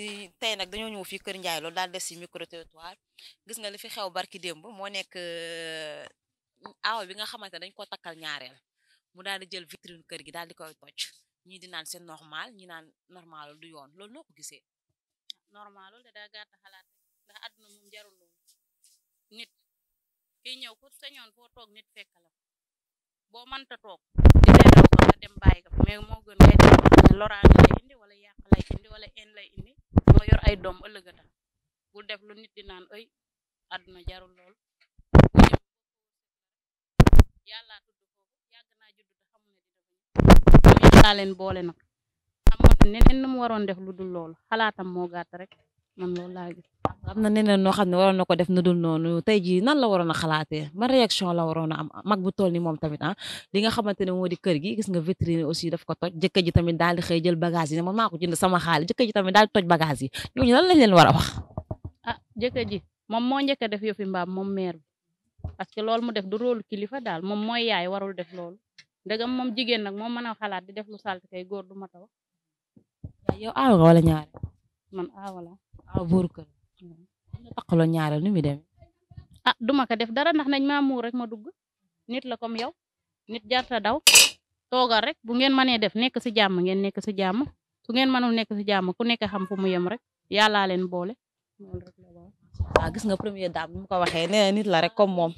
di tey nag dañoo ñëw fii Kër Ndiaye loolu daal des si micro trottoir gis nga li fi xew barki démb moo nekk aawa bi nga xamante dañ ko takkal ñaareel mu daal di jël vitrine kër gi daal di koy toj ñii di naan c'est normal ñi naan normal du yoon loolu noo ko gisee. normalul de daa gàtt xalaat ndax àdduna moom jarul loolu nit kiy ñëw ku sañoon foo toog nit fekk la boo mënta toog di terew ko nga dem bàyyi ko mais moo gën ngay dem ne loraange lay indi wala yàq lay indi wala en lay indi nga yor ay doom ëllëg a tax bul def lu nit di naan ëy àdduna jarul lool yàllaa tudd foofu yàgg naa judd te xamul ne dina fa ñëw yàllaa leen boole nag amoon na neneen nu mu waroon def lu dul loolu xalaatam moo gàtt rek man loolu laa gis. am na neneen noo xam ne waroon na ko def nu dul noonu tey jii nan la waroon a xalaatee ban réaction la waroon a am mag bu toll ni moom tamit li nga xamante ne moo di kër gi gis nga vitrine aussi daf ko toj jëkkër ji tamit daal di xëy jël bagage yi ne man maa ko jënd sama xaalis jëkkër ji tamit daal di toj bagage yi ñooñu lan lañ leen war a wax. Jëkkër ji moom moo njëkk a def yëfi mbaam moom meer bi parce que loolu mu def du rôle kilifa daal moom mooy yaay warul def loolu ndegam moom jigéen nag moom mën a xalaat di def lu salte kay góor du ma taw. yow aaw nga wala ñaare. man aawala aaw buuru kër. taqaloo ñaareel nu muy demee. duma ko def dara ndax nañ maa muur rek ma dugg nit la comme yow nit jarta daw toogal rek bu ngeen mënee def nekk si jàmm ngeen nekk si jàmm su ngeen mënul nekk si jàmm ku nekk xam fu mu yem rek yàllaa leen boole. gis nga première dame bi mu ko waxee nee na nit la rek comme moom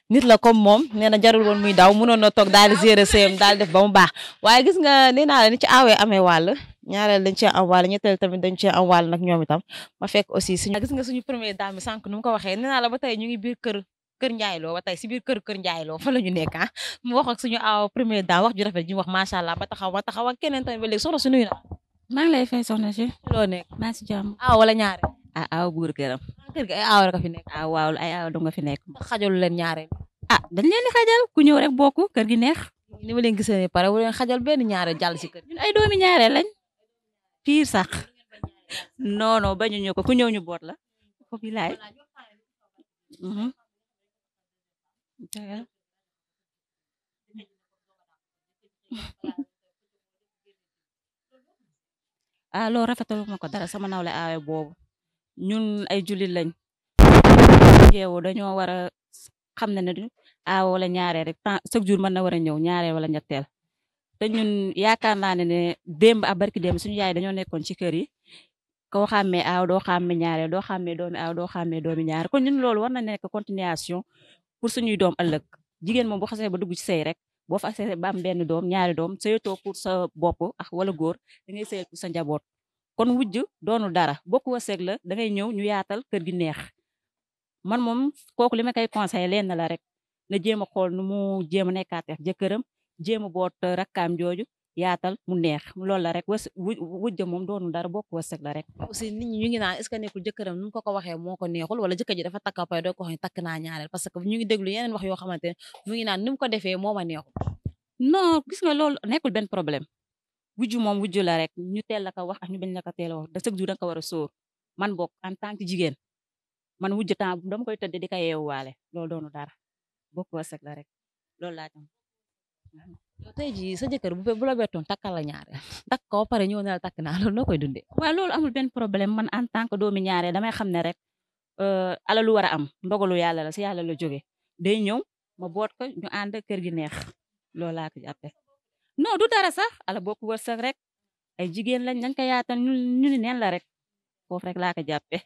nit la comme moom nee na jarul woon muy daw mënoon na toog daal di gérer sëyam daal def ba mu baax waaye gis nga nee naa la ni ci aawee amee wàll ñaareel dañ cee am wàll ñetteel tamit dañ cee am wàll nag ñoom itam ma fekk aussi suñu gis nga suñu première dame bi sànq nu mu ko waxee nee naa la ba tey ñu ngi biir kër Ndiaye Lo ba tey si biir kër Ndiaye Lo fa la ñu nekk mu wax ak suñu aaw première dame wax ju rafet ji mu wax macha allah ba taxaw ak keneen tamit ba léegi soxna su nuyu na. maa ngi lay fay soxna si. loo nekk maa si jàmm. aaw wala ñaare. aaw buur këram. kër gi ay aaw rek a fi nekk. waaw ay aaw du nga fi nekk. xajalu leen ñaareel. dañ leen di xajal ku ñëw rek bokk kër gi neex. ni ma leen gisee ne pare wu leen xajal benn ñaareel jàll si kër ñun ay doomi ñaareel lañ. pire sax. non non bañu ñu ko ku ñëw ñu boot la. foofu laay. loolu rafetalu ma ko dara sama nawle aawe boobu ñun ay jullit lañ yeewu dañoo war a xam ne ne aaw wala ñaareel rek chaque jour mën na war a ñëw ñaareel wala ñetteel te ñun yaakaar naa ne démb ak barki démb suñu yaay dañoo nekkoon ci kër yi koo xàmmee aaw doo xàmmee ñaareel doo xàmmee doomi aaw doo xàmmee doomi ñaareel kon ñun loolu war na nekk continuation pour suñuy doom ëllëg jigéen moom bu xasee ba dugg ci sëy rek boo fa xasee ba am benn doom ñaari doom sëyatoo pour sa bopp ak wala góor da ngay sëyal pour sa njaboot kon wujj doonu dara bokk wërsëg la da ngay ñëw ñu yaatal kër gi neex man moom kooku li ma koy conseillé leen la rek na jéem a xool nu mu jéem a nekkaateex jëkkëram jéem a boot rakkaam jooju yaatal mu neex loolu la rek wujj moom doonu dara bokk wërsëg la rek. aussi nit ñi ñu ngi naan est-ce que nekkul jëkkëram nu mu ko waxee moo ko neexul wala jëkkër ji dafa takka pay doo ko wax takk naa ñaareel parce que ñu ngi déglu yeneen wax yoo xamante ne mu ngi naan ni mu ko defee moo ma neexul. non gis nga loolu nekkul benn problème wujju moom wujju la rek ñu teel la ko wax ak ñu bañ la ko teel a wax da chaque jour da nga ko war a sóor man bokk en tant que jigéen man wujju temps dama koy tëdd di ko yeewuwaale loolu doonu dara bokk wërsëg la rek loolu laa tam. tey jii sa jëkkër bu la bettoon takkal la ñaareel takk ko ba pare ñëw na la takk naa loolu noo koy dundee. waaw loolu amul benn problème man en tant que doomi ñaareel damay xam ne rek ala lu war a am ndogalu yàlla la si yàlla la jóge day ñëw ma boot ko ñu ànd kër gi neex loolu laa ko jàppee. non du dara sax ala bokk wërsëg rek ay jigéen lañ dañ ko yaatal ñu ni neen la rek foofu rek laa ko jàppee